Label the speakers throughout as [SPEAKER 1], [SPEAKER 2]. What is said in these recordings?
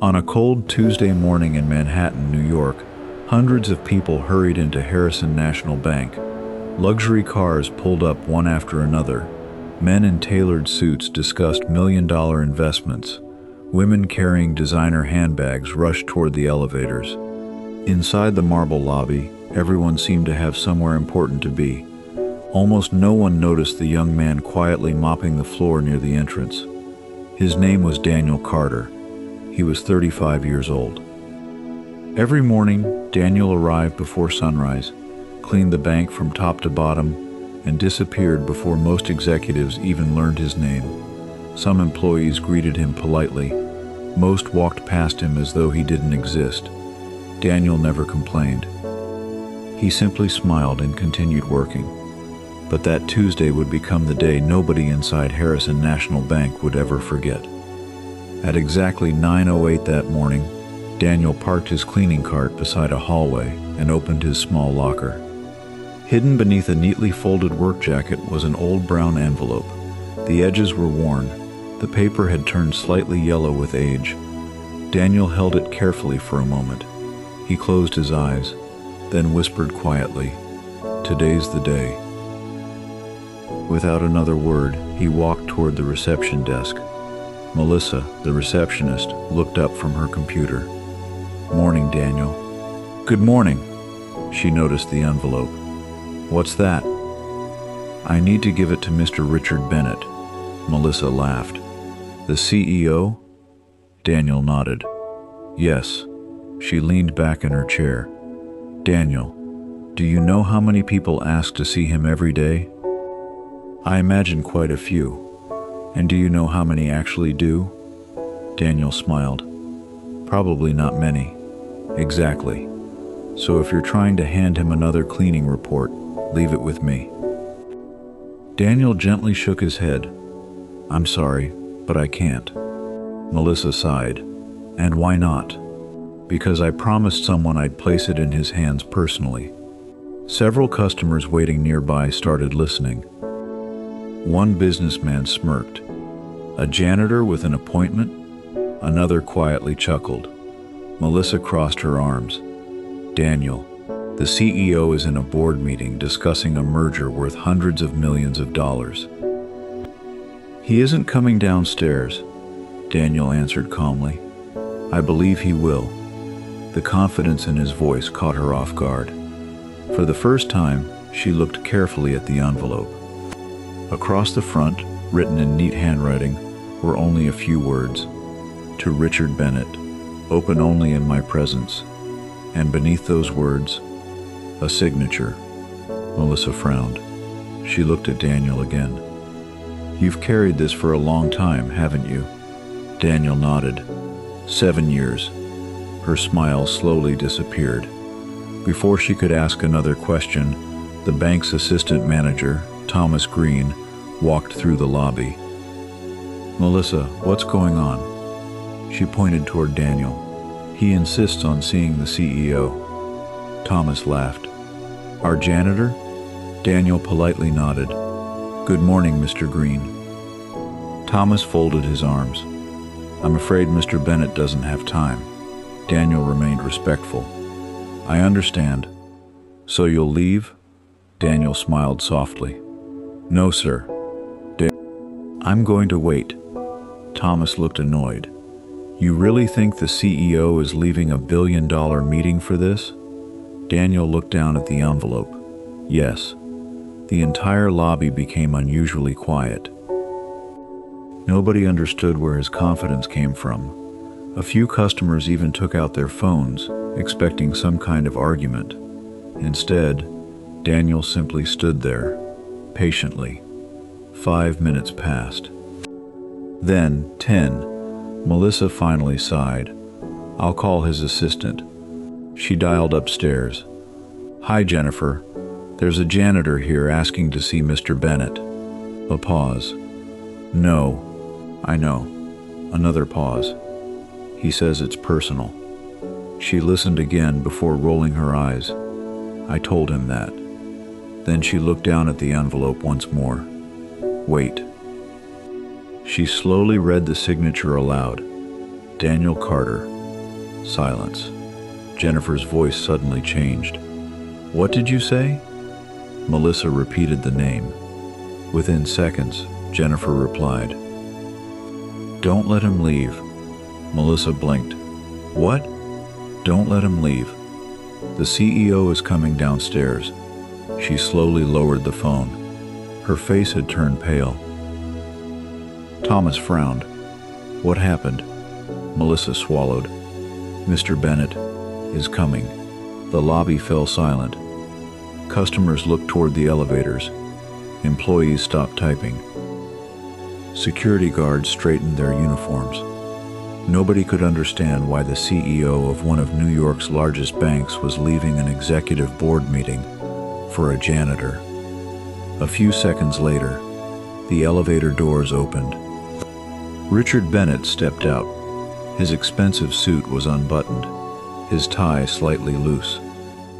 [SPEAKER 1] On a cold Tuesday morning in Manhattan, New York, hundreds of people hurried into Harrison National Bank. Luxury cars pulled up one after another. Men in tailored suits discussed million-dollar investments. Women carrying designer handbags rushed toward the elevators. Inside the marble lobby, everyone seemed to have somewhere important to be. Almost no one noticed the young man quietly mopping the floor near the entrance. His name was Daniel Carter. He was 35 years old. Every morning, Daniel arrived before sunrise, cleaned the bank from top to bottom, and disappeared before most executives even learned his name. Some employees greeted him politely. Most walked past him as though he didn't exist. Daniel never complained. He simply smiled and continued working. But that Tuesday would become the day nobody inside Harrison National Bank would ever forget. At exactly 9:08 that morning, Daniel parked his cleaning cart beside a hallway and opened his small locker. Hidden beneath a neatly folded work jacket was an old brown envelope. The edges were worn. The paper had turned slightly yellow with age. Daniel held it carefully for a moment. He closed his eyes, then whispered quietly, "Today's the day." Without another word, he walked toward the reception desk. Melissa, the receptionist, looked up from her computer. "Morning, Daniel." "Good morning." She noticed the envelope. "What's that?" "I need to give it to Mr. Richard Bennett." Melissa laughed. "The CEO?" Daniel nodded. "Yes." She leaned back in her chair. "Daniel, do you know how many people ask to see him every day?" "I imagine quite a few." "And do you know how many actually do?" Daniel smiled. "Probably not many." "Exactly. So if you're trying to hand him another cleaning report, leave it with me." Daniel gently shook his head. "I'm sorry, but I can't." Melissa sighed. "And why not?" "Because I promised someone I'd place it in his hands personally." Several customers waiting nearby started listening. One businessman smirked. "A janitor with an appointment?" Another quietly chuckled. Melissa crossed her arms. "Daniel, the CEO is in a board meeting discussing a merger worth hundreds of millions of dollars." "He isn't coming downstairs," Daniel answered calmly. "I believe he will." The confidence in his voice caught her off guard. For the first time, she looked carefully at the envelope. Across the front, written in neat handwriting, were only a few words. "To Richard Bennett, open only in my presence." And beneath those words, a signature. Melissa frowned. She looked at Daniel again. "You've carried this for a long time, haven't you?" Daniel nodded. 7 years. Her smile slowly disappeared. Before she could ask another question, the bank's assistant manager, Thomas Green, walked through the lobby. "Melissa, what's going on?" She pointed toward Daniel. "He insists on seeing the CEO." Thomas laughed. "Our janitor?" Daniel politely nodded. "Good morning, Mr. Green." Thomas folded his arms. "I'm afraid Mr. Bennett doesn't have time." Daniel remained respectful. "I understand. So you'll leave?" Daniel smiled softly. "No, sir." "I'm going to wait." Thomas looked annoyed. "You really think the CEO is leaving a billion-dollar meeting for this?" Daniel looked down at the envelope. "Yes." The entire lobby became unusually quiet. Nobody understood where his confidence came from. A few customers even took out their phones, expecting some kind of argument. Instead, Daniel simply stood there, patiently. 5 minutes passed. Then, 10. Melissa finally sighed. "I'll call his assistant." She dialed upstairs. "Hi, Jennifer. There's a janitor here asking to see Mr. Bennett." A pause. "No, I know." Another pause. "He says it's personal." She listened again before rolling her eyes. "I told him that." Then she looked down at the envelope once more. "Wait." She slowly read the signature aloud. "Daniel Carter, Silence. Jennifer's voice suddenly changed. "What did you say?" Melissa repeated the name. Within seconds, Jennifer replied, "Don't let him leave." Melissa blinked. "What?" "Don't let him leave. The CEO is coming downstairs." She slowly lowered the phone. Her face had turned pale. Thomas frowned. "What happened?" Melissa swallowed. "Mr. Bennett is coming." The lobby fell silent. Customers looked toward the elevators. Employees stopped typing. Security guards straightened their uniforms. Nobody could understand why the CEO of one of New York's largest banks was leaving an executive board meeting for a janitor. A few seconds later, the elevator doors opened. Richard Bennett stepped out. His expensive suit was unbuttoned, his tie slightly loose.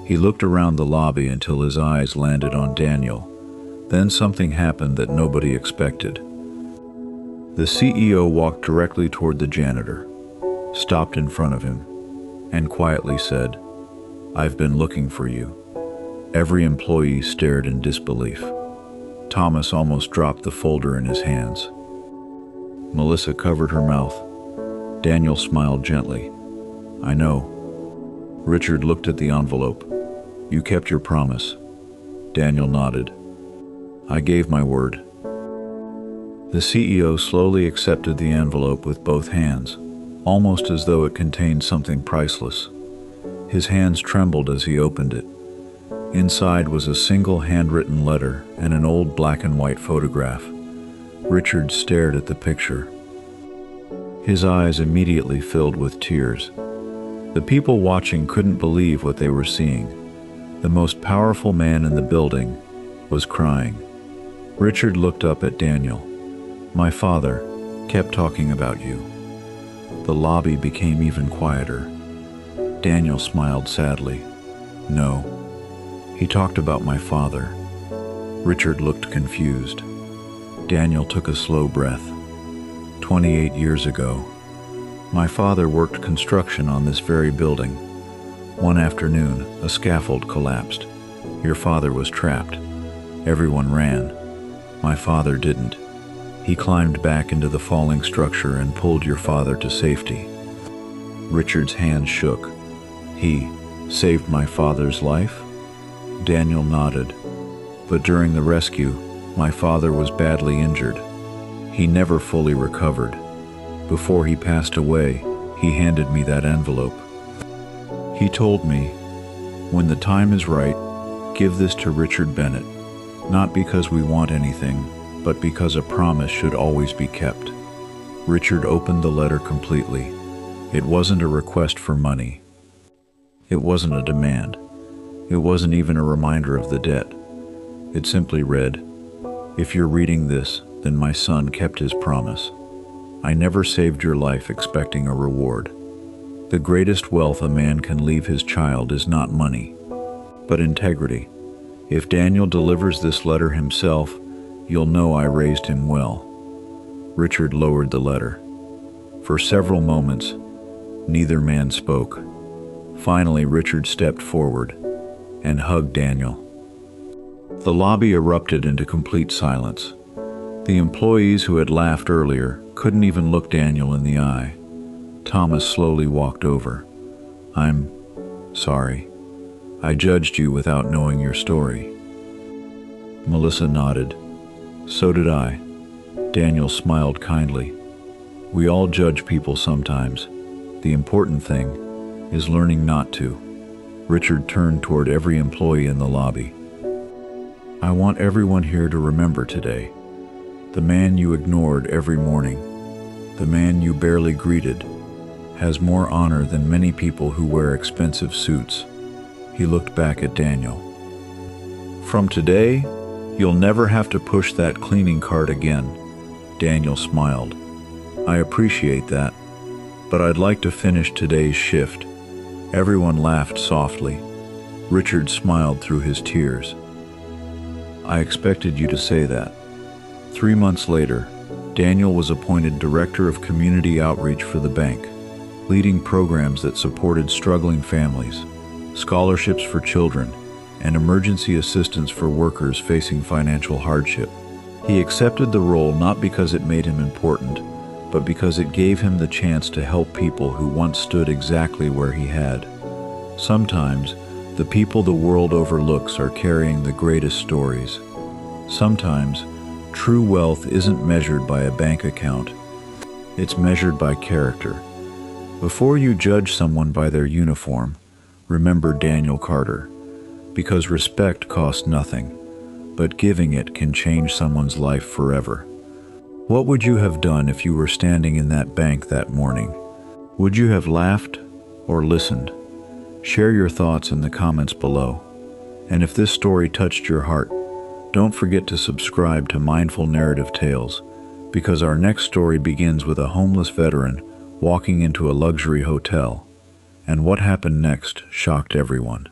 [SPEAKER 1] He looked around the lobby until his eyes landed on Daniel. Then something happened that nobody expected. The CEO walked directly toward the janitor, stopped in front of him, and quietly said, "I've been looking for you." Every employee stared in disbelief. Thomas almost dropped the folder in his hands. Melissa covered her mouth. Daniel smiled gently. "I know." Richard looked at the envelope. "You kept your promise." Daniel nodded. "I gave my word." The CEO slowly accepted the envelope with both hands, almost as though it contained something priceless. His hands trembled as he opened it. Inside was a single handwritten letter and an old black and white photograph. Richard stared at the picture. His eyes immediately filled with tears. The people watching couldn't believe what they were seeing. The most powerful man in the building was crying. Richard looked up at Daniel. "My father kept talking about you." The lobby became even quieter. Daniel smiled sadly. "No, he talked about my father." Richard looked confused. Daniel took a slow breath. 28 years ago, my father worked construction on this very building. One afternoon, a scaffold collapsed. Your father was trapped. Everyone ran. My father didn't. He climbed back into the falling structure and pulled your father to safety. Richard's hand shook. "He saved my father's life?" Daniel nodded. "But during the rescue, my father was badly injured. He never fully recovered. Before he passed away, he handed me that envelope. He told me, 'When the time is right, give this to Richard Bennett, not because we want anything, but because a promise should always be kept.'" Richard opened the letter completely. It wasn't a request for money. It wasn't a demand. It wasn't even a reminder of the debt. It simply read, "If you're reading this, then my son kept his promise. I never saved your life expecting a reward. The greatest wealth a man can leave his child is not money, but integrity. If Daniel delivers this letter himself, you'll know I raised him well." Richard lowered the letter. For several moments, neither man spoke. Finally, Richard stepped forward and hugged Daniel. The lobby erupted into complete silence. The employees who had laughed earlier couldn't even look Daniel in the eye. Thomas slowly walked over. "I'm sorry. I judged you without knowing your story." Melissa nodded. "So did I." Daniel smiled kindly. "We all judge people sometimes. The important thing is learning not to." Richard turned toward every employee in the lobby. "I want everyone here to remember today. The man you ignored every morning, the man you barely greeted, has more honor than many people who wear expensive suits." He looked back at Daniel. "From today, you'll never have to push that cleaning cart again." Daniel smiled. "I appreciate that, but I'd like to finish today's shift." Everyone laughed softly. Richard smiled through his tears. "I expected you to say that." 3 months later, Daniel was appointed Director of Community Outreach for the bank. leading programs that supported struggling families, scholarships for children, and emergency assistance for workers facing financial hardship. He accepted the role not because it made him important, but because it gave him the chance to help people who once stood exactly where he had. Sometimes, the people the world overlooks are carrying the greatest stories. Sometimes, true wealth isn't measured by a bank account. It's measured by character. Before you judge someone by their uniform, remember Daniel Carter, because respect costs nothing, but giving it can change someone's life forever. What would you have done if you were standing in that bank that morning? Would you have laughed or listened? Share your thoughts in the comments below. And if this story touched your heart, don't forget to subscribe to Mindful Narrative Tales, because our next story begins with a homeless veteran walking into a luxury hotel, and what happened next shocked everyone.